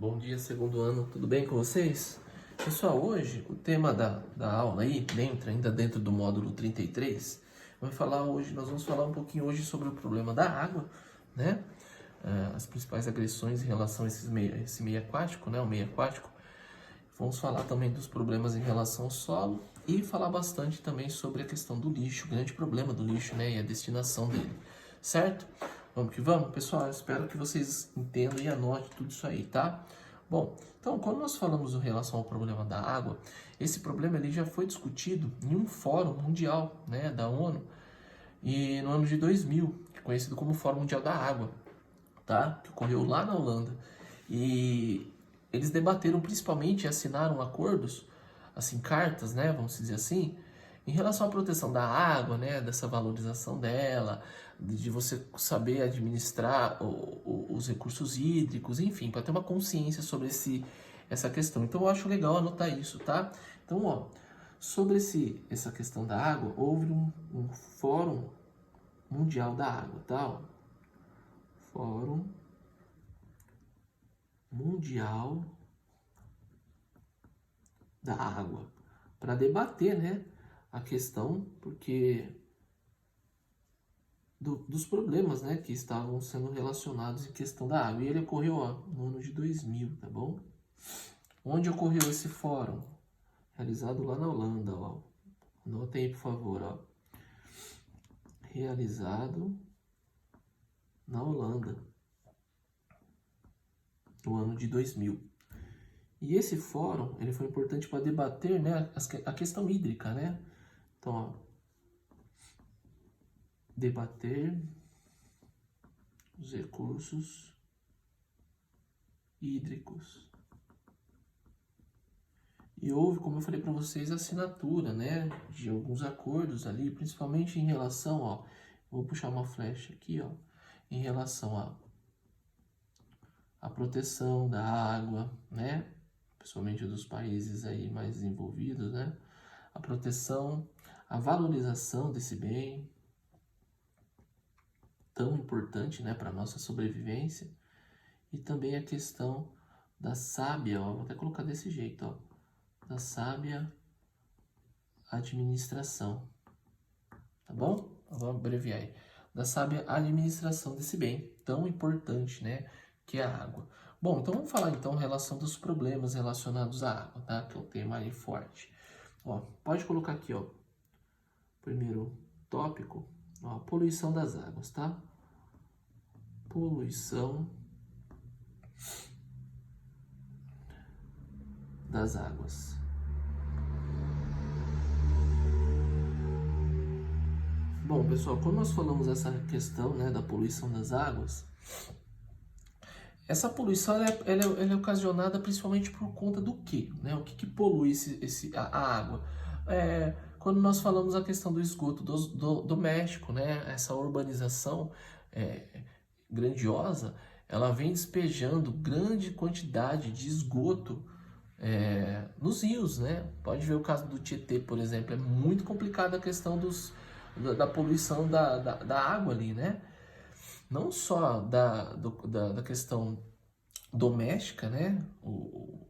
Bom dia, segundo ano, tudo bem com vocês? Pessoal, hoje o tema da aula aí, ainda dentro do módulo 33, nós vamos falar um pouquinho hoje sobre o problema da água, né? As principais agressões em relação a esse meio aquático, né? O meio aquático. Vamos falar também dos problemas em relação ao solo e falar bastante também sobre a questão do lixo, o grande problema do lixo, né? E a destinação dele, certo? Vamos que vamos? Pessoal, eu espero que vocês entendam e anotem tudo isso aí, tá? Bom, então, quando nós falamos em relação ao problema da água, esse problema ele já foi discutido em um fórum mundial, né, da ONU, e no ano de 2000, conhecido como Fórum Mundial da Água, tá? Que ocorreu lá na Holanda. E eles debateram principalmente e assinaram acordos, assim, cartas, né, vamos dizer assim, em relação à proteção da água, né, dessa valorização dela, de você saber administrar os recursos hídricos, enfim, para ter uma consciência sobre essa questão. Então eu acho legal anotar isso, tá? Então, ó, sobre essa questão da água, houve um Fórum Mundial da Água, tá? Ó, Fórum Mundial da Água, para debater, né, a questão, porque dos problemas, né, que estavam sendo relacionados em questão da água. E ele ocorreu, ó, no ano de 2000, tá bom? Onde ocorreu esse fórum? Realizado lá na Holanda, ó. Anotem aí, por favor, ó. Realizado na Holanda, no ano de 2000. E esse fórum, ele foi importante para debater, né, a questão hídrica, né? Então, ó, debater os recursos hídricos. E houve, como eu falei para vocês, assinatura, né, de alguns acordos ali, principalmente em relação, ó, vou puxar uma flecha aqui, ó, em relação à proteção da água, né, principalmente dos países aí mais desenvolvidos, né, a proteção, a valorização desse bem tão importante, né, para nossa sobrevivência, e também a questão da sábia, ó, vou até colocar desse jeito, ó, da sábia administração, tá bom? Vamos abreviar aí. Da sábia administração desse bem tão importante, né, que é a água. Bom, então vamos falar então em relação dos problemas relacionados à água, tá? Que é o tema aí forte. Ó, pode colocar aqui, ó, primeiro tópico, ó, poluição das águas, tá? Poluição das águas. Bom, pessoal, quando nós falamos essa questão, né, da poluição das águas, essa poluição ela é ocasionada principalmente por conta do quê? Né? O que polui a água? Quando nós falamos a questão do esgoto doméstico, né? Essa urbanização grandiosa, ela vem despejando grande quantidade de esgoto nos rios, né? Pode ver o caso do Tietê, por exemplo, é muito complicada a questão da poluição da água ali, né? Não só da questão doméstica, né? O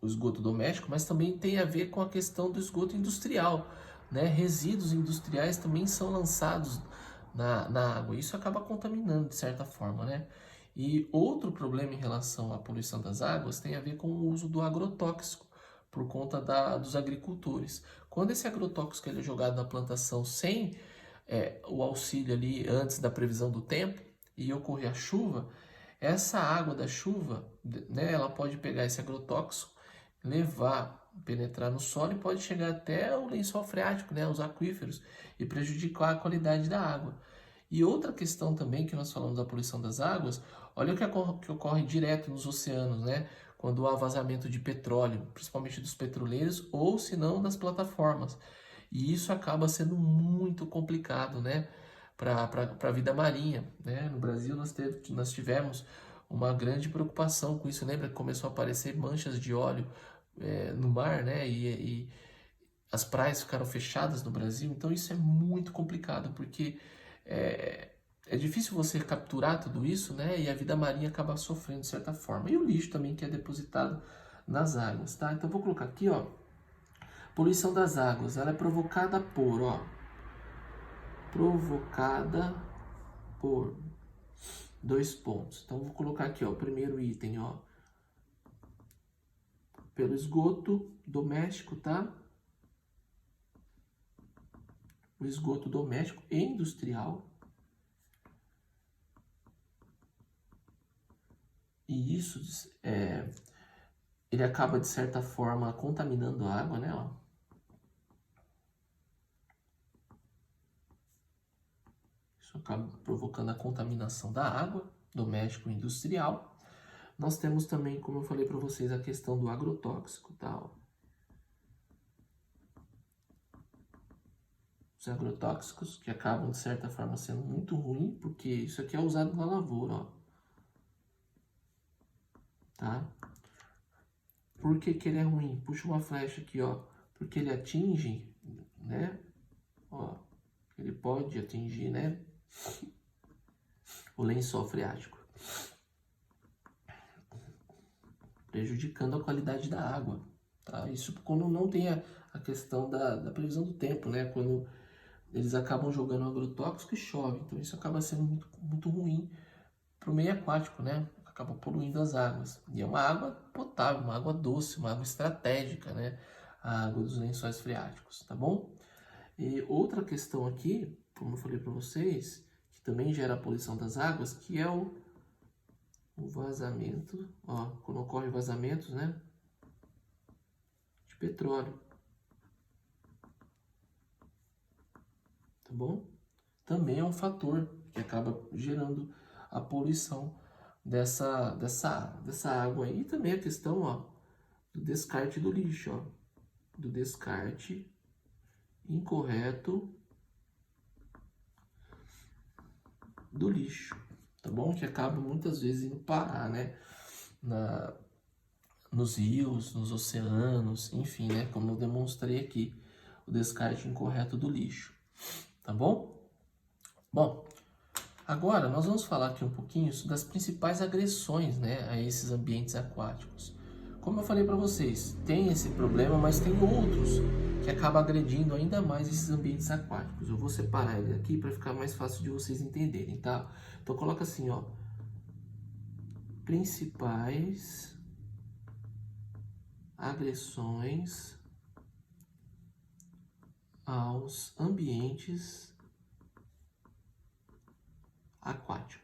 esgoto doméstico, mas também tem a ver com a questão do esgoto industrial, né? Resíduos industriais também são lançados na água. Isso acaba contaminando de certa forma, né? E outro problema em relação à poluição das águas tem a ver com o uso do agrotóxico por conta dos agricultores. Quando esse agrotóxico ele é jogado na plantação sem o auxílio ali antes da previsão do tempo e ocorrer a chuva, essa água da chuva, né, ela pode pegar esse agrotóxico, penetrar no solo e pode chegar até o lençol freático, né, os aquíferos, e prejudicar a qualidade da água. E outra questão também que nós falamos da poluição das águas, olha o que ocorre direto nos oceanos, né? Quando há vazamento de petróleo, principalmente dos petroleiros ou se não das plataformas. E isso acaba sendo muito complicado, né? Para a vida marinha, né? No Brasil nós tivemos uma grande preocupação com isso. Lembra que começou a aparecer manchas de óleo no mar, né? E as praias ficaram fechadas no Brasil. Então isso é muito complicado, porque é difícil você capturar tudo isso, né? E a vida marinha acaba sofrendo de certa forma. E o lixo também que é depositado nas águas, tá? Então vou colocar aqui, ó, poluição das águas, ela é provocada por, ó, provocada por dois pontos. Então vou colocar aqui, ó, o primeiro item, ó, pelo esgoto doméstico, tá? O esgoto doméstico e industrial. E isso ele acaba, de certa forma, contaminando a água, né? Ó. Isso acaba provocando a contaminação da água, doméstico e industrial. Nós temos também, como eu falei para vocês, a questão do agrotóxico, tá? Ó. Os agrotóxicos que acabam, de certa forma, sendo muito ruim, porque isso aqui é usado na lavoura, ó. Tá? Por que que ele é ruim? Puxa uma flecha aqui, ó. Porque ele atinge, né? Ó, ele pode atingir, né? O lençol freático, prejudicando a qualidade da água, tá? Isso quando não tem a questão da previsão do tempo, né? Quando eles acabam jogando agrotóxico e chove, então isso acaba sendo muito, muito ruim para o meio aquático, né? Acaba poluindo as águas. E é uma água potável, uma água doce, uma água estratégica, né? A água dos lençóis freáticos, tá bom? E outra questão aqui, como eu falei para vocês, que também gera a poluição das águas, que é o vazamento, ó, quando ocorre vazamentos, né, de petróleo, tá bom? Também é um fator que acaba gerando a poluição dessa água aí. E também a questão, ó, do descarte do lixo, ó, do descarte incorreto do lixo, tá bom? Que acaba muitas vezes indo parar, né, nos rios, nos oceanos, enfim, né, como eu demonstrei aqui, o descarte incorreto do lixo, tá bom? Bom, agora nós vamos falar aqui um pouquinho das principais agressões, né, a esses ambientes aquáticos. Como eu falei para vocês, tem esse problema, mas tem outros que acabam agredindo ainda mais esses ambientes aquáticos. Eu vou separar ele aqui para ficar mais fácil de vocês entenderem, tá? Então coloca assim, ó, principais agressões aos ambientes aquáticos.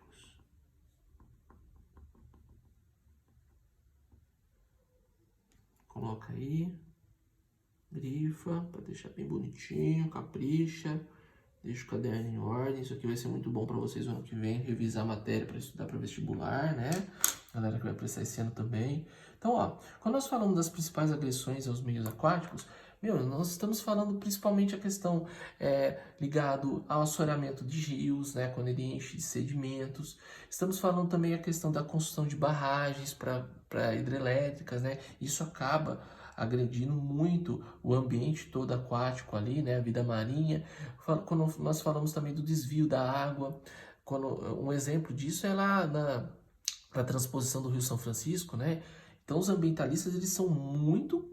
Coloca aí, grifa, para deixar bem bonitinho, capricha, deixa o caderno em ordem. Isso aqui vai ser muito bom para vocês no ano que vem, revisar a matéria para estudar para vestibular, né? Galera que vai prestar esse ano também. Então, ó, quando nós falamos das principais agressões aos meios aquáticos, nós estamos falando principalmente a questão ligado ao assoreamento de rios, né, quando ele enche de sedimentos. Estamos falando também a questão da construção de barragens para hidrelétricas, né? Isso acaba agredindo muito o ambiente todo aquático ali, né, a vida marinha. Quando nós falamos também do desvio da água, um exemplo disso é lá na transposição do Rio São Francisco, né? Então os ambientalistas eles são muito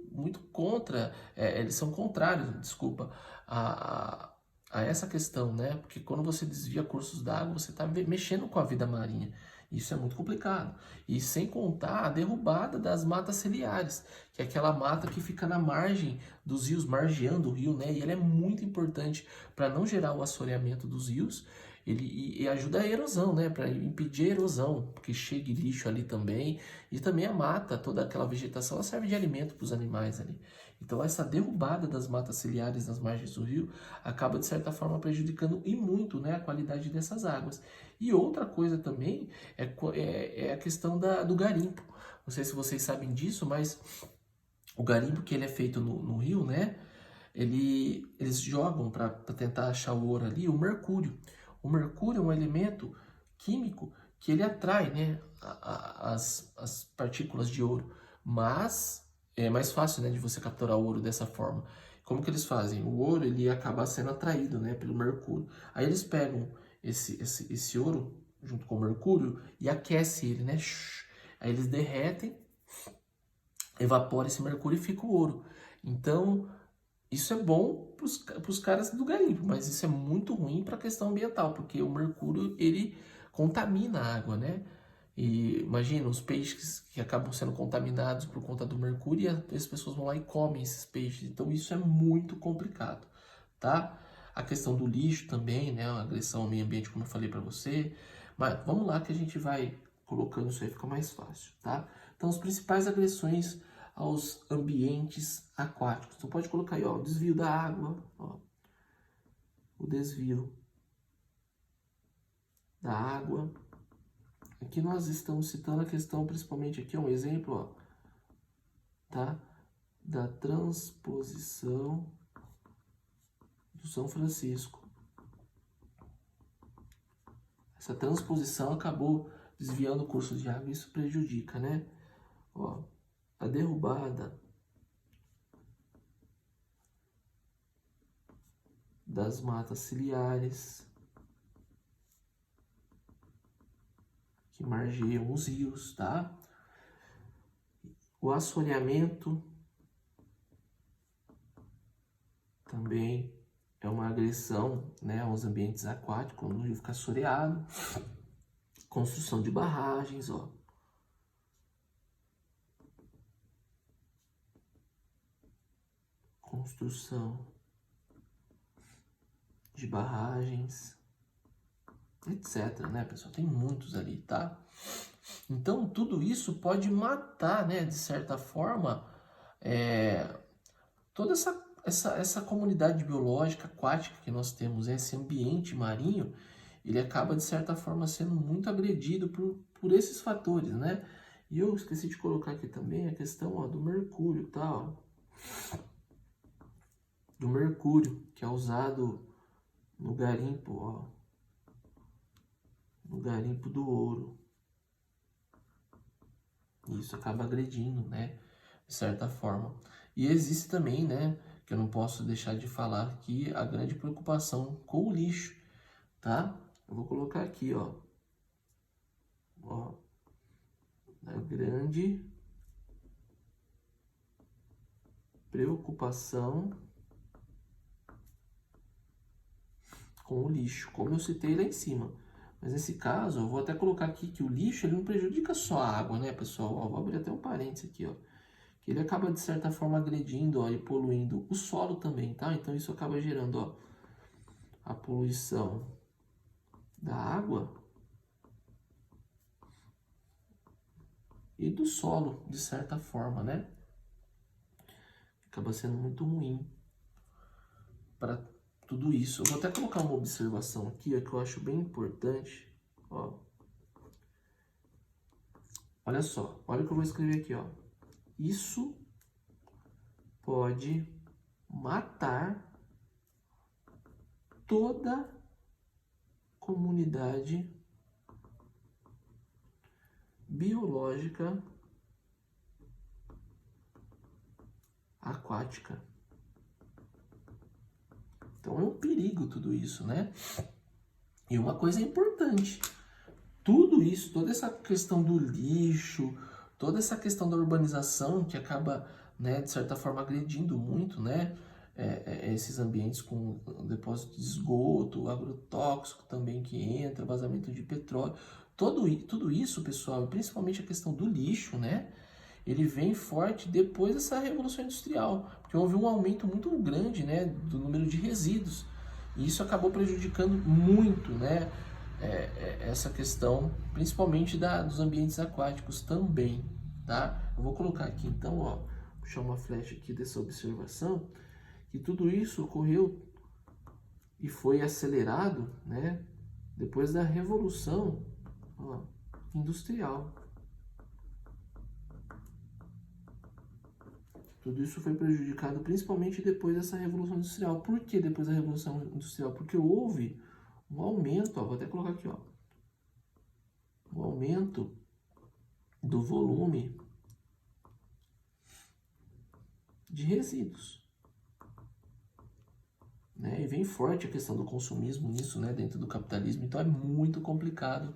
contra, eles são contrários, desculpa, a essa questão, né? Porque quando você desvia cursos d'água, você está mexendo com a vida marinha. Isso é muito complicado. E sem contar a derrubada das matas ciliares, que é aquela mata que fica na margem dos rios, margeando o rio, né? E ela é muito importante para não gerar o assoreamento dos rios. E ajuda a erosão, né? Para impedir a erosão, porque chegue lixo ali também. E também a mata, toda aquela vegetação, ela serve de alimento para os animais ali. Então essa derrubada das matas ciliares nas margens do rio acaba de certa forma prejudicando e muito, né, a qualidade dessas águas. E outra coisa também é a questão do garimpo. Não sei se vocês sabem disso, mas o garimpo que ele é feito no rio, né? Eles jogam para tentar achar o ouro ali, o mercúrio. O mercúrio é um elemento químico que ele atrai, né, as partículas de ouro, mas é mais fácil, né, de você capturar o ouro dessa forma. Como que eles fazem? O ouro ele acaba sendo atraído, né, pelo mercúrio. Aí eles pegam esse ouro junto com o mercúrio e aquece ele, né? Aí eles derretem, evapora esse mercúrio e fica o ouro. Então, isso é bom para os caras do garimpo, mas isso é muito ruim para a questão ambiental, porque o mercúrio, ele contamina a água, né? E imagina, os peixes que acabam sendo contaminados por conta do mercúrio, e as pessoas vão lá e comem esses peixes. Então, isso é muito complicado, tá? A questão do lixo também, né? A agressão ao meio ambiente, como eu falei para você. Mas vamos lá que a gente vai colocando isso aí, fica mais fácil, tá? Então, as principais agressões aos ambientes aquáticos. Então, pode colocar aí, ó, o desvio da água, ó, o desvio da água. Aqui nós estamos citando a questão, principalmente aqui, um exemplo, ó, tá? Da transposição do São Francisco. Essa transposição acabou desviando o curso de água e isso prejudica, né? Ó, a derrubada das matas ciliares que margeiam os rios, tá? O assoreamento também é uma agressão, né, aos ambientes aquáticos, quando o rio fica assoreado. Construção de barragens, ó. Construção de barragens, etc, né, pessoal? Tem muitos ali, tá? Então, tudo isso pode matar, né, de certa forma, toda essa comunidade biológica aquática que nós temos, esse ambiente marinho, ele acaba, de certa forma, sendo muito agredido por esses fatores, né? E eu esqueci de colocar aqui também a questão, ó, do mercúrio, tá? Ó. Do mercúrio, que é usado no garimpo, ó. No garimpo do ouro. Isso acaba agredindo, né? De certa forma. E existe também, né? Que eu não posso deixar de falar aqui, a grande preocupação com o lixo, tá? Eu vou colocar aqui, ó. Ó. A grande preocupação com o lixo, como eu citei lá em cima. Mas nesse caso, eu vou até colocar aqui que o lixo ele não prejudica só a água, né, pessoal? Ó, vou abrir até um parênteses aqui, ó. Que ele acaba, de certa forma, agredindo, ó, e poluindo o solo também, tá? Então isso acaba gerando, ó, a poluição da água e do solo, de certa forma, né? Acaba sendo muito ruim para tudo isso. Eu vou até colocar uma observação aqui, ó, que eu acho bem importante, ó. Olha só, olha o que eu vou escrever aqui, ó. Isso pode matar toda comunidade biológica aquática. Então é um perigo tudo isso, né? E uma coisa importante, tudo isso, toda essa questão do lixo, toda essa questão da urbanização que acaba, né, de certa forma agredindo muito, né, esses ambientes com depósito de esgoto, agrotóxico também que entra, vazamento de petróleo, tudo isso, pessoal, e principalmente a questão do lixo, né, ele vem forte depois dessa Revolução Industrial, porque houve um aumento muito grande, né, do número de resíduos, e isso acabou prejudicando muito, né, essa questão, principalmente dos ambientes aquáticos também, tá? Eu vou colocar aqui então, ó, puxar uma flecha aqui dessa observação, que tudo isso ocorreu e foi acelerado, né, depois da Revolução, ó, Industrial. Tudo isso foi prejudicado principalmente depois dessa Revolução Industrial. Por que depois da Revolução Industrial? Porque houve um aumento, ó, vou até colocar aqui, ó, um aumento do volume de resíduos. né? E vem forte a questão do consumismo nisso, né? Dentro do capitalismo. Então é muito complicado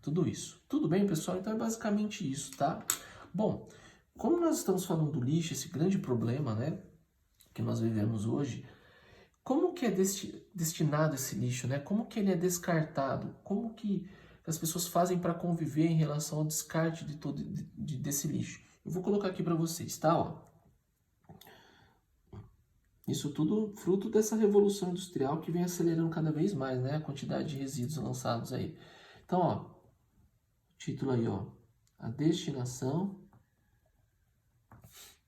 tudo isso. Tudo bem, pessoal? Então é basicamente isso, tá? Bom, como nós estamos falando do lixo, esse grande problema, né? Que nós vivemos hoje, como que é destinado esse lixo, né? Como que ele é descartado? Como que as pessoas fazem para conviver em relação ao descarte de todo desse lixo? Eu vou colocar aqui para vocês, tá? Ó. Isso tudo fruto dessa revolução industrial que vem acelerando cada vez mais, né? A quantidade de resíduos lançados aí. Então, ó, título aí, ó, a destinação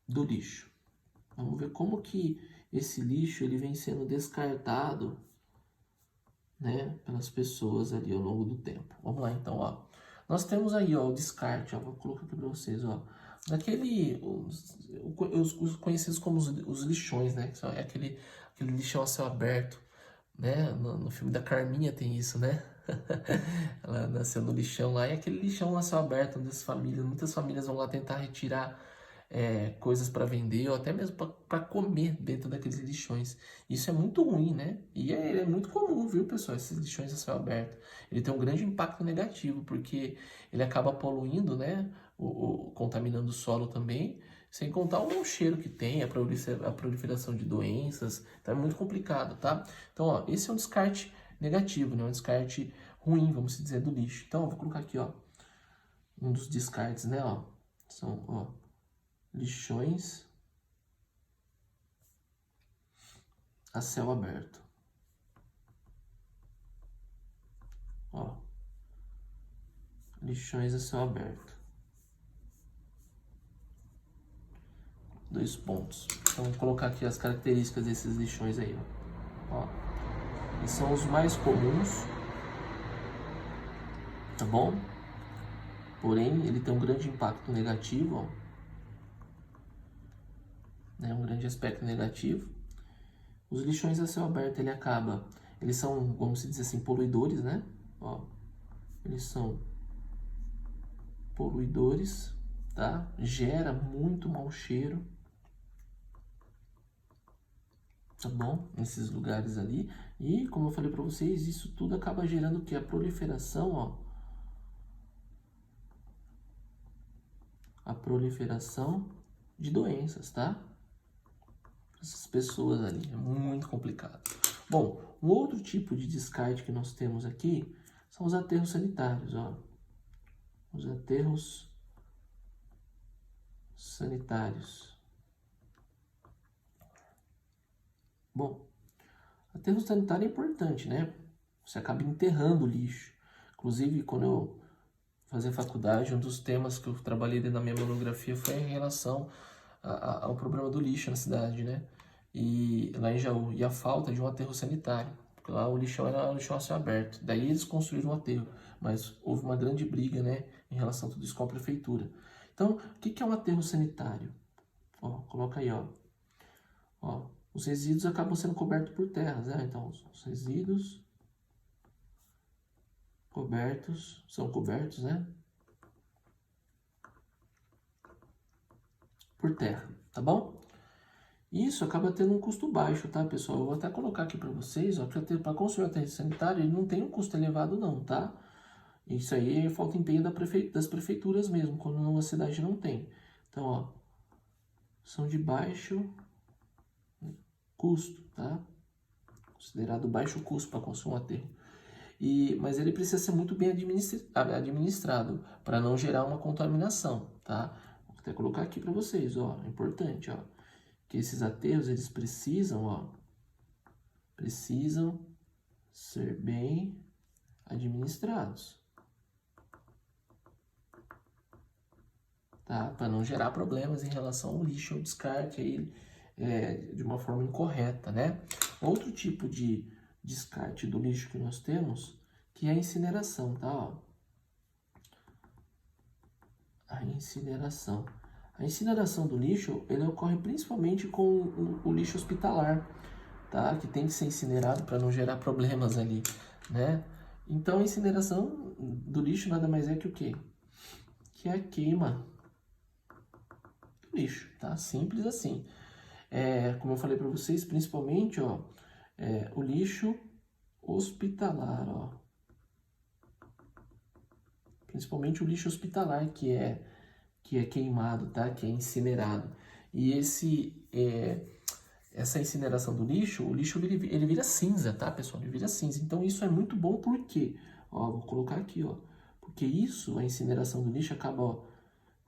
do lixo. Vamos ver como que esse lixo ele vem sendo descartado, né, pelas pessoas ali ao longo do tempo. Vamos lá então, ó. Nós temos aí, ó, o descarte, ó, vou colocar aqui para vocês, ó. Daquele, os conhecidos como os lixões, né? É aquele lixão a céu aberto, né? No filme da Carminha tem isso, né? Ela nasceu no lixão lá, e aquele lixão a céu aberto, onde muitas famílias vão lá tentar retirar coisas para vender ou até mesmo para comer dentro daqueles lixões. Isso é muito ruim, né? E é muito comum, viu, pessoal? Esses lixões a céu aberto. Ele tem um grande impacto negativo, porque ele acaba poluindo, né? Contaminando o solo também, sem contar o mau cheiro que tem, a proliferação de doenças. Então é muito complicado, tá? Então, ó, esse é um descarte negativo, né? Um descarte ruim, vamos dizer, do lixo. Então, eu vou colocar aqui, ó, um dos descartes, né? Ó, são, ó, lixões a céu aberto. Ó, lixões a céu aberto. 2 pontos. Então, vou colocar aqui as características desses lixões aí, ó. Eles são os mais comuns, tá bom? Porém, ele tem um grande impacto negativo, ó. Né? Um grande aspecto negativo. Os lixões a céu aberto, eles são, vamos dizer assim, poluidores, né? Ó, eles são poluidores, tá? Gera muito mau cheiro, tá bom? Nesses lugares ali. E, como eu falei para vocês, isso tudo acaba gerando o que? A proliferação, ó. A proliferação de doenças, tá? Essas pessoas ali, é muito complicado. Bom, um outro tipo de descarte que nós temos aqui são os aterros sanitários, ó. Os aterros sanitários. Bom, aterro sanitário é importante, né? Você acaba enterrando o lixo. Inclusive, quando eu fazia faculdade, um dos temas que eu trabalhei dentro da minha monografia foi em relação ao problema do lixo na cidade, né? E lá em Jaú, e a falta de um aterro sanitário. Porque lá o lixão era um lixão a céu aberto. Daí eles construíram um aterro, mas houve uma grande briga, né, em relação a tudo isso com a prefeitura. Então, o que é um aterro sanitário? Ó, coloca aí, ó. Ó, os resíduos acabam sendo cobertos por terras, né? Então, os resíduos são cobertos, né? Por terra, tá bom? Isso acaba tendo um custo baixo, tá, pessoal? Eu vou até colocar aqui para vocês, ó, para construir o aterro sanitário, ele não tem um custo elevado não, tá? Isso aí é falta empenho das prefeituras mesmo, quando uma cidade não tem. Então, ó, são de baixo custo, tá? Considerado baixo custo para construir um aterro. Mas ele precisa ser muito bem administrado para não gerar uma contaminação, tá? Vou até colocar aqui para vocês, ó, é importante, ó, que esses aterros eles precisam, ó, precisam ser bem administrados, tá? Para não gerar problemas em relação ao lixo ou descarte aí, de uma forma incorreta, né? Outro tipo de descarte do lixo que nós temos, que é a incineração, tá? Ó. A incineração. A incineração do lixo, ele ocorre principalmente com o lixo hospitalar, tá? Que tem que ser incinerado para não gerar problemas ali, né? Então, a incineração do lixo nada mais é que o quê? Que é a queima do lixo, tá? Simples assim. Como eu falei para vocês, principalmente, ó, o lixo hospitalar, ó. Principalmente o lixo hospitalar, que é queimado, tá? Que é incinerado. E essa incineração do lixo, o lixo ele vira cinza, tá, pessoal? Ele vira cinza. Então isso é muito bom, por quê? Ó, vou colocar aqui, ó. Porque isso, a incineração do lixo acaba, ó,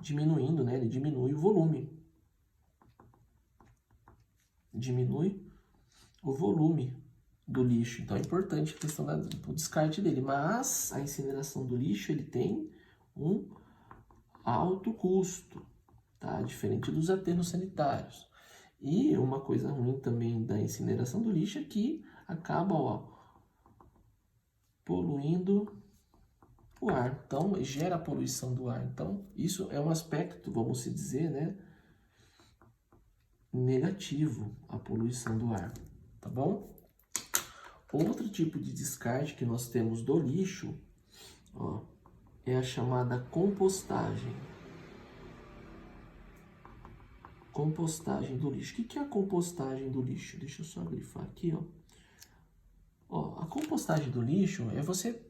diminuindo, né? Ele diminui o volume. Diminui o volume do lixo. Então é importante a questão do descarte dele. Mas a incineração do lixo, ele tem um alto custo, tá? Diferente dos aterros sanitários. E uma coisa ruim também da incineração do lixo é que acaba, ó, poluindo o ar. Então, gera a poluição do ar. Então, isso é um aspecto, vamos se dizer, né, negativo, a poluição do ar, tá bom? Outro tipo de descarte que nós temos do lixo, ó, é a chamada compostagem. Compostagem do lixo. O que é a compostagem do lixo? Deixa eu só grifar aqui, ó. Ó, a compostagem do lixo é você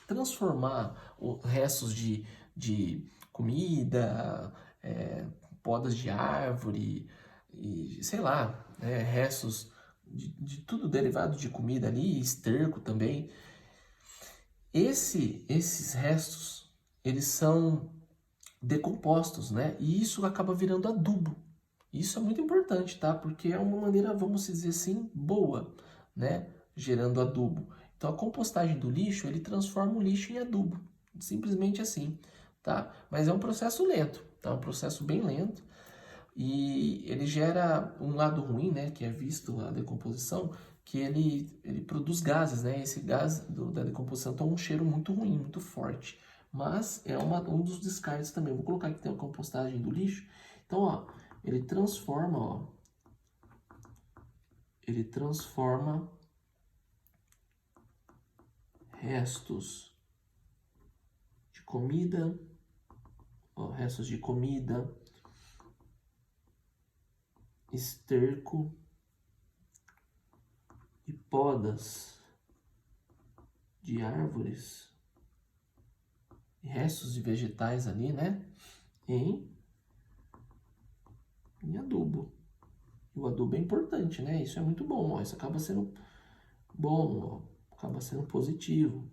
transformar os restos de comida, podas de árvore, e sei lá, restos de tudo derivado de comida ali, esterco também. Esses restos, eles são decompostos, né? E isso acaba virando adubo. Isso é muito importante, tá? Porque é uma maneira, vamos dizer assim, boa, né? Gerando adubo. Então, a compostagem do lixo, ele transforma o lixo em adubo. Simplesmente assim, tá? Mas é um processo lento, tá? Um processo bem lento. E ele gera um lado ruim, né? Que é visto na decomposição, que ele produz gases, né? Esse gás da decomposição tem um cheiro muito ruim, muito forte. Mas é um dos descartes também. Vou colocar aqui tem a compostagem do lixo. Então, ó, ele transforma, ó. Ele transforma restos de comida, ó, restos de comida, esterco e podas de árvores, e restos de vegetais ali, né? Em adubo. E o adubo é importante, né? Isso é muito bom, ó. Isso acaba sendo bom, ó. Acaba sendo positivo.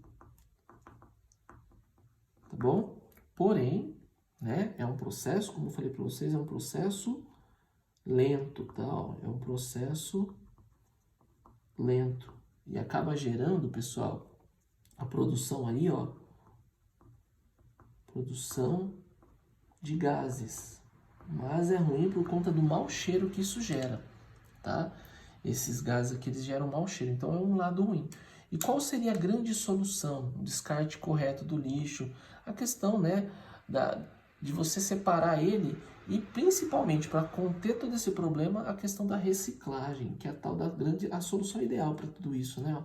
Tá bom? Porém, né? É um processo, como eu falei para vocês, é um processo lento, tá? Ó, é um processo lento. E acaba gerando, pessoal, a produção aí, ó. Produção de gases. Mas é ruim por conta do mau cheiro que isso gera, tá? Esses gases aqui, eles geram mau cheiro, então é um lado ruim. E qual seria a grande solução? O descarte correto do lixo, a questão, né, de você separar ele e principalmente para conter todo esse problema, a questão da reciclagem, que é a tal da a solução ideal para tudo isso, né? Ó,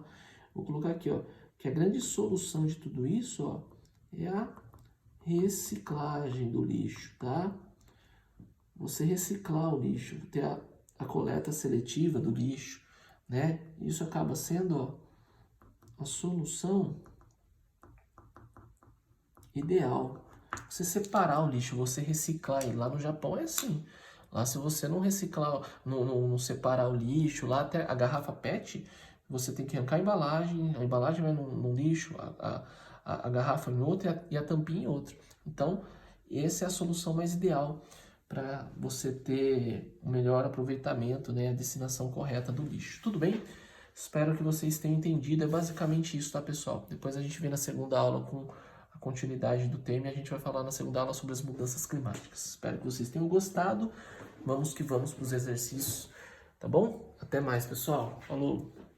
vou colocar aqui, ó, que a grande solução de tudo isso, ó, é a reciclagem do lixo, tá? Você reciclar o lixo, ter a coleta seletiva do lixo, né? Isso acaba sendo, ó, a solução ideal. Você separar o lixo, você reciclar. E lá no Japão é assim. Lá se você não reciclar, não separar o lixo, lá até a garrafa PET, você tem que arrancar a embalagem vai num lixo, a garrafa em outra e a tampinha em outra. Então, essa é a solução mais ideal para você ter o melhor aproveitamento, né, a destinação correta do lixo. Tudo bem? Espero que vocês tenham entendido. É basicamente isso, tá, pessoal? Depois a gente vê na segunda aula com a continuidade do tema e a gente vai falar na segunda aula sobre as mudanças climáticas. Espero que vocês tenham gostado. Vamos que vamos para os exercícios, tá bom? Até mais, pessoal. Falou!